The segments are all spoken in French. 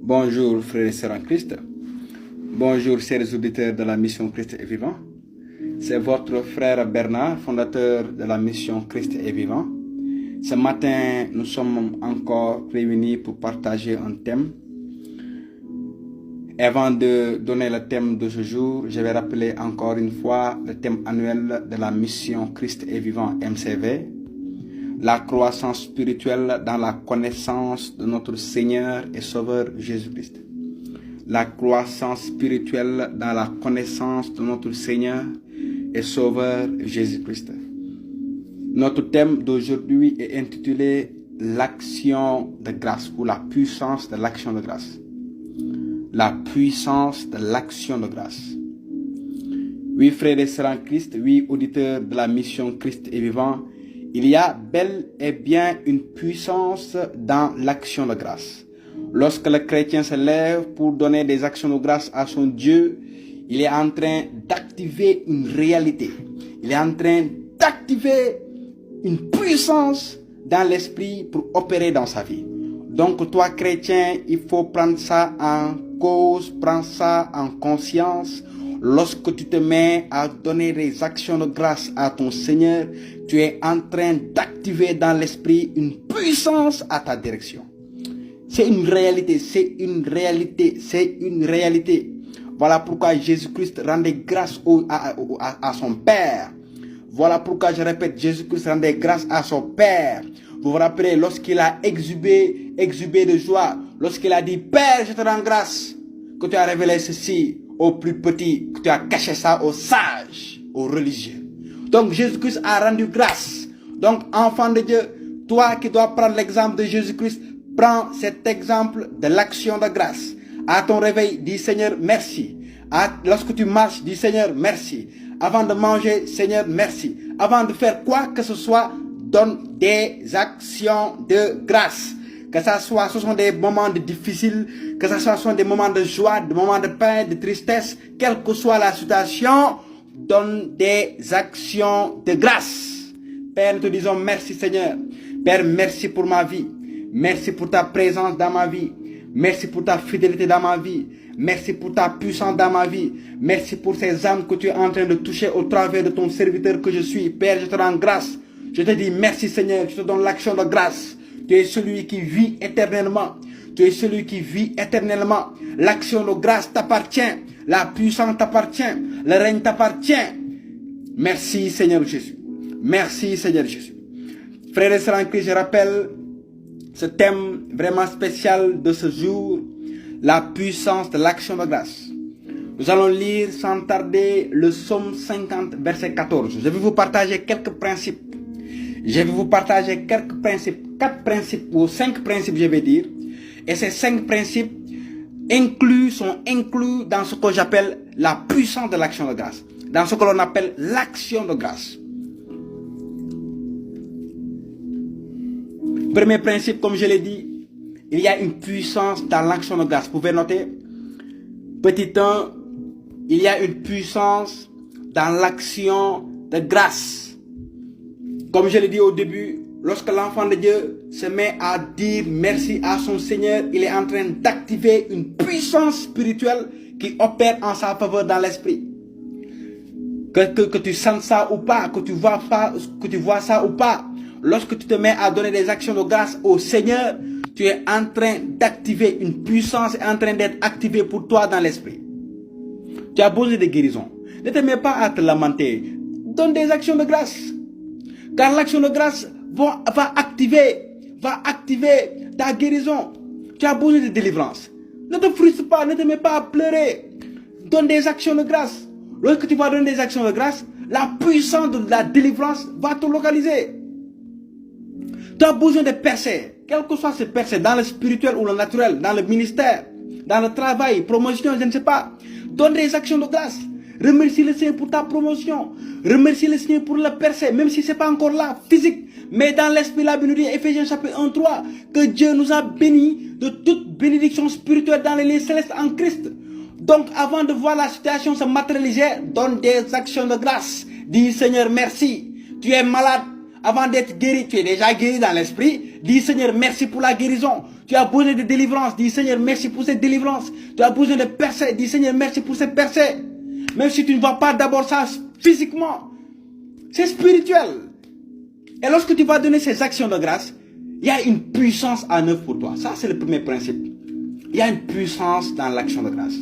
Bonjour frères et sœurs en Christ. Bonjour chers auditeurs de la mission Christ est vivant. C'est votre frère Bernard, fondateur de la mission Christ est vivant. Ce matin, nous sommes encore réunis pour partager un thème. Et avant de donner le thème de ce jour, je vais rappeler encore une fois le thème annuel de la mission Christ est vivant MCV. La croissance spirituelle dans la connaissance de notre Seigneur et Sauveur Jésus-Christ. La croissance spirituelle dans la connaissance de notre Seigneur et Sauveur Jésus-Christ. Notre thème d'aujourd'hui est intitulé l'action de grâce ou la puissance de l'action de grâce. La puissance de l'action de grâce. Oui, frères et sœurs en Christ, oui, auditeurs de la mission Christ est vivant, il y a bel et bien une puissance dans l'action de grâce. Lorsque le chrétien se lève pour donner des actions de grâce à son Dieu, il est en train d'activer une réalité. Il est en train d'activer une puissance dans l'esprit pour opérer dans sa vie. Donc toi chrétien, il faut prendre ça en cause, prendre ça en conscience. Lorsque tu te mets à donner des actions de grâce à ton Seigneur, tu es en train d'activer dans l'esprit une puissance à ta direction. C'est une réalité, c'est une réalité, c'est une réalité. Voilà pourquoi Jésus-Christ rendait grâce à son Père. Voilà pourquoi je répète, Jésus-Christ rendait grâce à son Père. Vous vous rappelez, lorsqu'il a exubé de joie, lorsqu'il a dit, Père, je te rends grâce que tu as révélé ceci aux plus petits, que tu as caché ça aux sages, aux religieux. Donc Jésus-Christ a rendu grâce. Donc enfant de Dieu, toi qui dois prendre l'exemple de Jésus-Christ, prends cet exemple de l'action de grâce. À ton réveil, dis Seigneur, merci. Lorsque tu marches, dis Seigneur, merci. Avant de manger, Seigneur, merci. Avant de faire quoi que ce soit, donne des actions de grâce. Que ce sont des moments difficiles, que ce soit des moments de joie, des moments de peine, de tristesse, quelle que soit la situation, donne des actions de grâce. Père, nous te disons merci Seigneur. Père, merci pour ma vie. Merci pour ta présence dans ma vie. Merci pour ta fidélité dans ma vie. Merci pour ta puissance dans ma vie. Merci pour ces âmes que tu es en train de toucher au travers de ton serviteur que je suis. Père, je te rends grâce. Je te dis merci Seigneur. Je te donne l'action de grâce. Tu es celui qui vit éternellement. Tu es celui qui vit éternellement. L'action de grâce t'appartient. La puissance t'appartient. Le règne t'appartient. Merci Seigneur Jésus. Merci Seigneur Jésus. Frères et sœurs en Christ, je rappelle ce thème vraiment spécial de ce jour. La puissance de l'action de grâce. Nous allons lire sans tarder le psaume 50 verset 14. Je vais vous partager quelques principes. Je vais vous partager quelques principes, 4 principes ou 5 principes je vais dire. Et ces 5 principes sont inclus dans ce que j'appelle la puissance de l'action de grâce. Dans ce que l'on appelle l'action de grâce. Premier principe, comme je l'ai dit, il y a une puissance dans l'action de grâce. Vous pouvez noter, petit 1, il y a une puissance dans l'action de grâce. Comme je l'ai dit au début, lorsque l'enfant de Dieu se met à dire merci à son Seigneur, il est en train d'activer une puissance spirituelle qui opère en sa faveur dans l'esprit. Que tu sens ça ou pas, que tu vois ça ou pas, lorsque tu te mets à donner des actions de grâce au Seigneur, tu es en train d'activer une puissance en train d'être activée pour toi dans l'esprit. Tu as besoin de guérison. Ne te mets pas à te lamenter. Donne des actions de grâce. Car l'action de grâce va activer ta guérison. Tu as besoin de délivrance. Ne te frustre pas, ne te mets pas à pleurer. Donne des actions de grâce. Lorsque tu vas donner des actions de grâce, la puissance de la délivrance va te localiser. Tu as besoin de percer. Quel que soit ce percer, dans le spirituel ou le naturel, dans le ministère, dans le travail, promotion, je ne sais pas. Donne des actions de grâce. Remercie le Seigneur pour ta promotion. Remercie le Seigneur pour le percer, même si ce n'est pas encore là, physique. Mais dans l'esprit, la Bible nous dit, Éphésiens chapitre 1, 3, que Dieu nous a bénis de toute bénédiction spirituelle dans les lieux célestes en Christ. Donc, avant de voir la situation se matérialiser, donne des actions de grâce. Dis Seigneur, merci. Tu es malade. Avant d'être guéri, tu es déjà guéri dans l'esprit. Dis Seigneur, merci pour la guérison. Tu as besoin de délivrance. Dis Seigneur, merci pour cette délivrance. Tu as besoin de percée. Dis Seigneur, merci pour cette percée. Même si tu ne vois pas d'abord ça physiquement, c'est spirituel. Et lorsque tu vas donner ces actions de grâce, il y a une puissance en œuvre pour toi. Ça, c'est le premier principe. Il y a une puissance dans l'action de grâce.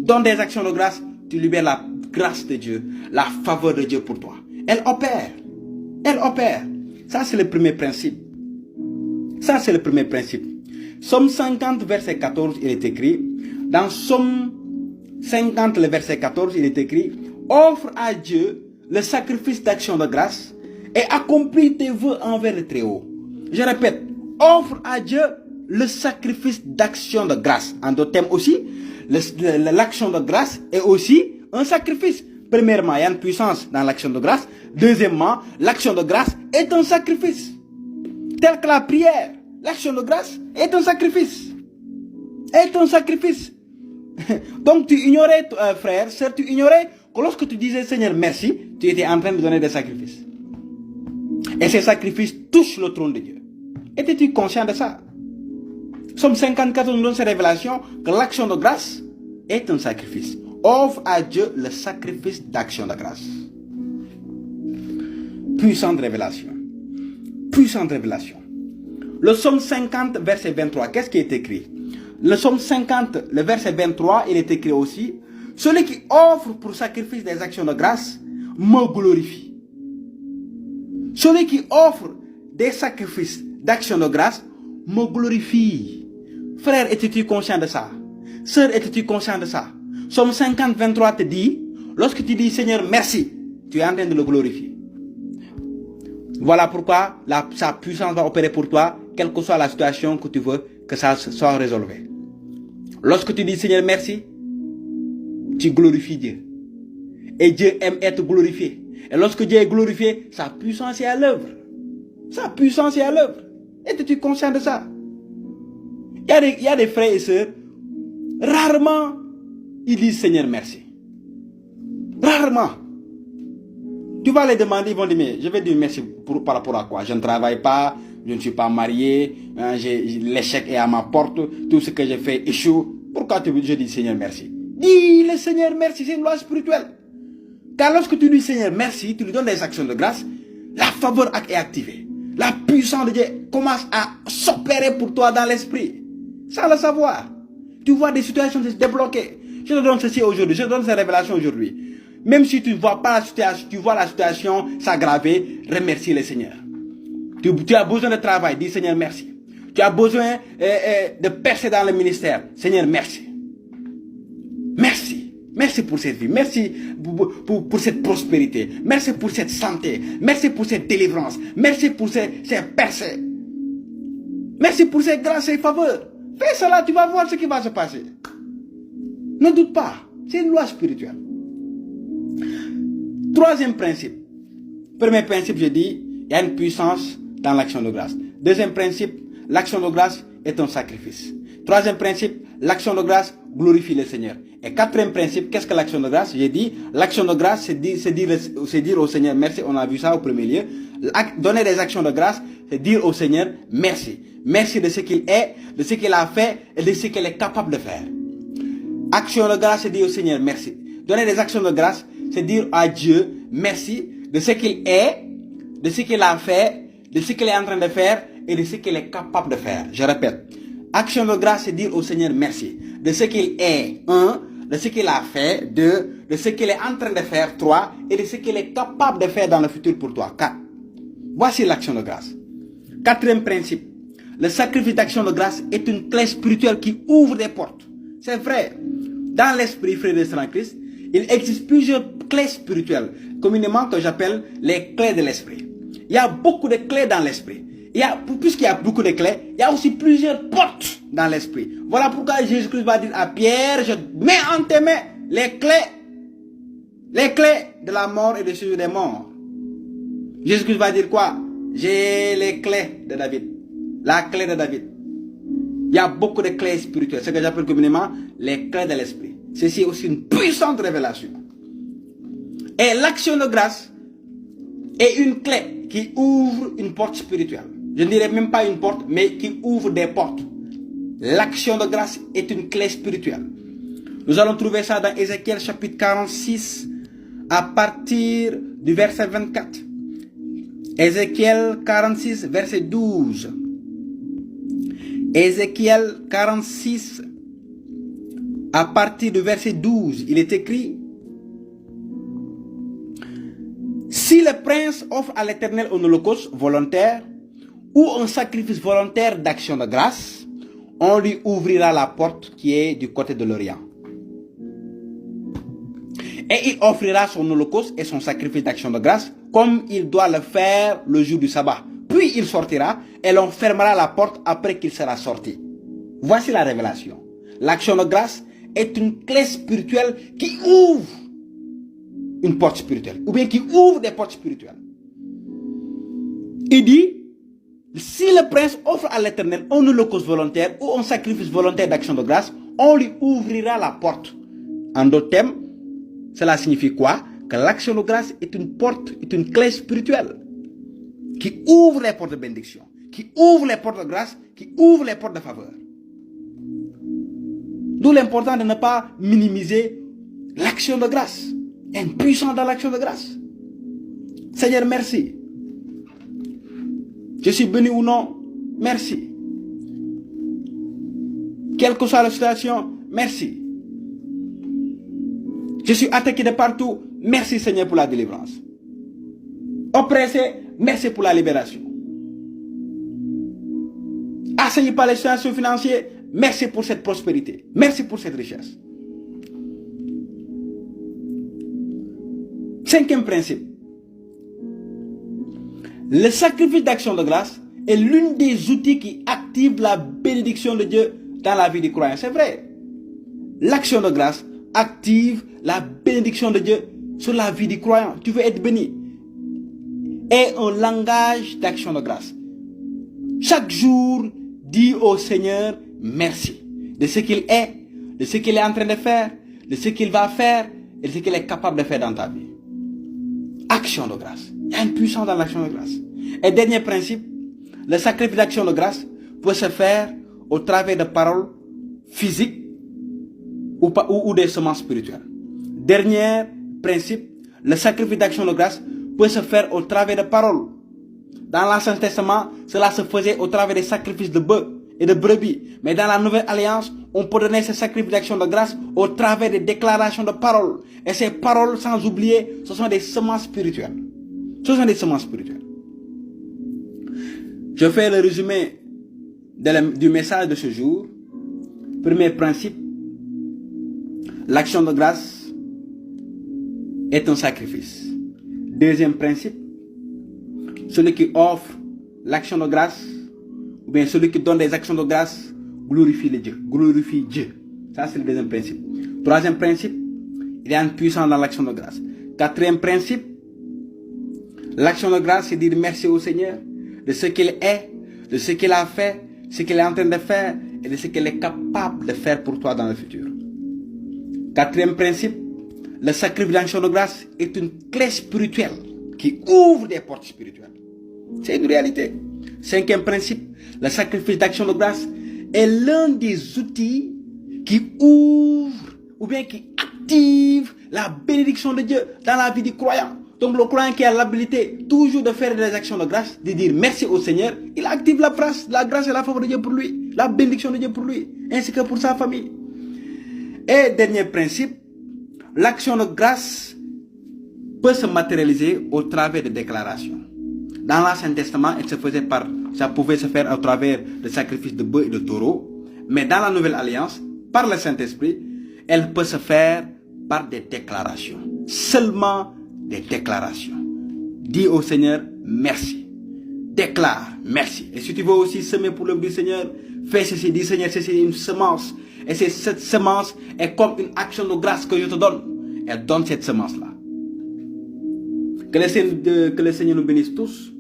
Dans des actions de grâce, tu libères la grâce de Dieu, la faveur de Dieu pour toi. Elle opère. Elle opère. Ça, c'est le premier principe. Ça, c'est le premier principe. Somme 50, verset 14, il est écrit. Dans Somme 50, le verset 14, il est écrit. Offre à Dieu le sacrifice d'action de grâce et accomplis tes vœux envers le Très-Haut. Je répète. Offre à Dieu le sacrifice d'action de grâce. En d'autres termes aussi, l'action de grâce est aussi un sacrifice. Premièrement, il y a une puissance dans l'action de grâce. Deuxièmement, l'action de grâce est un sacrifice. Tel que la prière, l'action de grâce est un sacrifice. Est un sacrifice. Donc tu ignorais, frère, sœur, tu ignorais que lorsque tu disais Seigneur merci, tu étais en train de donner des sacrifices. Et ces sacrifices touchent le trône de Dieu. Étais-tu conscient de ça? Somme 54 nous donne cette révélation que l'action de grâce est un sacrifice. Offre à Dieu le sacrifice d'action de grâce. Puissante révélation. Puissante révélation. Le Somme 50, verset 23, qu'est-ce qui est écrit? Le Somme 50, le verset 23, il est écrit aussi. Celui qui offre pour sacrifice des actions de grâce me glorifie. Celui qui offre des sacrifices d'action de grâce me glorifie. Frère, es-tu conscient de ça? Sœur, es-tu conscient de ça? Somme 50, 23 te dit, lorsque tu dis Seigneur merci, tu es en train de le glorifier. Voilà pourquoi sa puissance va opérer pour toi, quelle que soit la situation que tu veux que ça soit résolu. Lorsque tu dis Seigneur merci, tu glorifies Dieu. Et Dieu aime être glorifié. Et lorsque Dieu est glorifié, sa puissance est à l'œuvre. Sa puissance est à l'œuvre. Es-tu conscient de ça? Il y a des frères et sœurs, rarement, ils disent Seigneur merci. Rarement. Tu vas les demander, ils vont dire, mais je vais dire merci par rapport à quoi? Je ne travaille pas, je ne suis pas marié, l'échec est à ma porte, tout ce que j'ai fait échoue. Pourquoi je dis Seigneur merci? Dis le Seigneur merci, c'est une loi spirituelle. Car lorsque tu dis Seigneur merci, tu lui donnes des actions de grâce, la faveur est activée. La puissance de Dieu commence à s'opérer pour toi dans l'esprit. Sans le savoir. Tu vois des situations se débloquer. Je te donne ceci aujourd'hui, je te donne cette révélation aujourd'hui. Même si tu ne vois pas la situation, tu vois la situation s'aggraver, remercie le Seigneur. Tu as besoin de travail, dis Seigneur merci. Tu as besoin de percer dans le ministère, Seigneur merci. Merci. Merci pour cette vie. Merci pour cette prospérité. Merci pour cette santé. Merci pour cette délivrance. Merci pour ces percées. Merci pour ces grâces et faveurs. Fais cela, tu vas voir ce qui va se passer. Ne doute pas. C'est une loi spirituelle. Troisième principe. Premier principe, je dis, il y a une puissance dans l'action de grâce. Deuxième principe, l'action de grâce est un sacrifice. Troisième principe, l'action de grâce glorifie le Seigneur. Et quatrième principe, qu'est-ce que l'action de grâce? J'ai dit, l'action de grâce, c'est dire au Seigneur merci. On a vu ça au premier lieu. Donner des actions de grâce, c'est dire au Seigneur merci. Merci de ce qu'il est, de ce qu'il a fait et de ce qu'il est capable de faire. Action de grâce, c'est dire au Seigneur merci. Donner des actions de grâce, c'est dire à Dieu merci de ce qu'il est, de ce qu'il a fait, de ce qu'il est en train de faire et de ce qu'il est capable de faire. Je répète. Action de grâce, c'est dire au Seigneur merci. De ce qu'il est, 1, de ce qu'il a fait, 2, de ce qu'il est en train de faire, 3, et de ce qu'il est capable de faire dans le futur pour toi, 4. Voici l'action de grâce. Quatrième principe. Le sacrifice d'action de grâce est une clé spirituelle qui ouvre des portes. C'est vrai. Dans l'esprit, frères et sœurs en Christ, il existe plusieurs clés spirituelles, communément que j'appelle les clés de l'esprit. Il y a beaucoup de clés dans l'esprit. Puisqu'il y a beaucoup de clés, il y a aussi plusieurs portes dans l'esprit. Voilà pourquoi Jésus-Christ va dire à Pierre, je mets en tes mains les clés de la mort et de celui des morts. Jésus-Christ va dire quoi? J'ai les clés de David. La clé de David. Il y a beaucoup de clés spirituelles, ce que j'appelle communément les clés de l'esprit. Ceci est aussi une puissante révélation. Et l'action de grâce est une clé qui ouvre une porte spirituelle. Je ne dirais même pas une porte, mais qui ouvre des portes. L'action de grâce est une clé spirituelle. Nous allons trouver ça dans Ézéchiel chapitre 46 à partir du verset 24. Ézéchiel 46, verset 12. Ézéchiel 46, à partir du verset 12, il est écrit: si le prince offre à l'Éternel un holocauste volontaire ou un sacrifice volontaire d'action de grâce, on lui ouvrira la porte qui est du côté de l'Orient. Et il offrira son holocauste et son sacrifice d'action de grâce comme il doit le faire le jour du sabbat. Puis il sortira et l'on fermera la porte après qu'il sera sorti. Voici la révélation. L'action de grâce est une clé spirituelle qui ouvre une porte spirituelle, ou bien qui ouvre des portes spirituelles. Il dit, si le prince offre à l'Éternel un holocauste volontaire ou un sacrifice volontaire d'action de grâce, on lui ouvrira la porte. En d'autres termes, cela signifie quoi? Que l'action de grâce est une porte, est une clé spirituelle qui ouvre les portes de bénédiction, qui ouvre les portes de grâce, qui ouvre les portes de faveur. D'où l'important de ne pas minimiser l'action de grâce. Il y a une puissance dans l'action de grâce. Seigneur, merci. Je suis béni ou non, merci. Quelle que soit la situation, merci. Je suis attaqué de partout, merci Seigneur pour la délivrance. Oppressé, merci pour la libération. Assailli par les situations financières, merci pour cette prospérité. Merci pour cette richesse. Cinquième principe. Le sacrifice d'action de grâce est l'une des outils qui active la bénédiction de Dieu dans la vie du croyant. C'est vrai. L'action de grâce active la bénédiction de Dieu sur la vie du croyant. Tu veux être béni. Et un langage d'action de grâce. Chaque jour, dis au Seigneur merci de ce qu'il est, de ce qu'il est en train de faire, de ce qu'il va faire et de ce qu'il est capable de faire dans ta vie. Action de grâce. Il y a une puissance dans l'action de grâce. Et dernier principe, le sacrifice d'action de grâce peut se faire au travers de paroles physiques ou des semences spirituelles. Dernier principe, le sacrifice d'action de grâce peut se faire au travers de paroles. Dans l'Ancien Testament, cela se faisait au travers des sacrifices de bœufs et de brebis. Mais dans la Nouvelle Alliance, on peut donner ce sacrifice d'action de grâce au travers des déclarations de paroles. Et ces paroles, sans oublier, ce sont des semences spirituelles. Ce sont des semences spirituelles. Je fais le résumé du message de ce jour. Premier principe, l'action de grâce est un sacrifice. Deuxième principe, celui qui offre l'action de grâce, ou bien celui qui donne des actions de grâce, glorifie Dieu. Glorifie Dieu. Ça, c'est le deuxième principe. Troisième principe, il y a une puissance dans l'action de grâce. Quatrième principe, l'action de grâce, c'est dire merci au Seigneur de ce qu'il est, de ce qu'il a fait, ce qu'il est en train de faire et de ce qu'il est capable de faire pour toi dans le futur. Quatrième principe, le sacrifice d'action de grâce est une clé spirituelle qui ouvre des portes spirituelles. C'est une réalité. Cinquième principe, le sacrifice d'action de grâce est l'un des outils qui ouvre ou bien qui active la bénédiction de Dieu dans la vie du croyant. Donc le croyant qui a l'habilité toujours de faire des actions de grâce, de dire merci au Seigneur, il active la grâce et la faveur de Dieu pour lui, la bénédiction de Dieu pour lui, ainsi que pour sa famille. Et dernier principe, l'action de grâce peut se matérialiser au travers de déclarations. Dans l'Ancien Testament, ça pouvait se faire au travers de sacrifices de bœufs et de taureaux. Mais dans la Nouvelle Alliance, par le Saint-Esprit, elle peut se faire par des déclarations. Seulement des déclarations. Dis au Seigneur merci. Déclare merci. Et si tu veux aussi semer pour le but du Seigneur, fais ceci. Dis Seigneur, c'est une semence. Et cette semence est comme une action de grâce que je te donne. Elle donne cette semence-là. Que le Seigneur nous bénisse tous.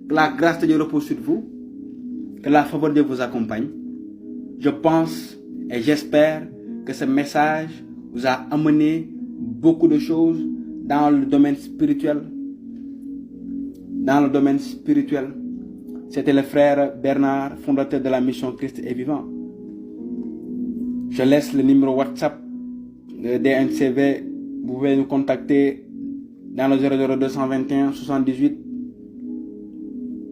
Que la grâce de Dieu repose sur vous. Que la faveur de Dieu vous accompagne. Je pense et j'espère que ce message vous a amené beaucoup de choses dans le domaine spirituel. Dans le domaine spirituel. C'était le frère Bernard, fondateur de la mission Christ est vivant. Je laisse le numéro WhatsApp de DNCV. Vous pouvez nous contacter dans le 00221 78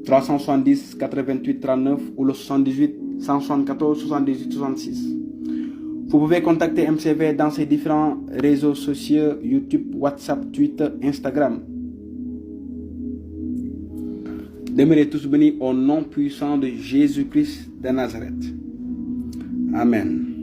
370 88 39 ou le 78 174 78 66. Vous pouvez contacter MCV dans ses différents réseaux sociaux, YouTube, WhatsApp, Twitter, Instagram. Demeurez tous bénis au nom puissant de Jésus-Christ de Nazareth. Amen.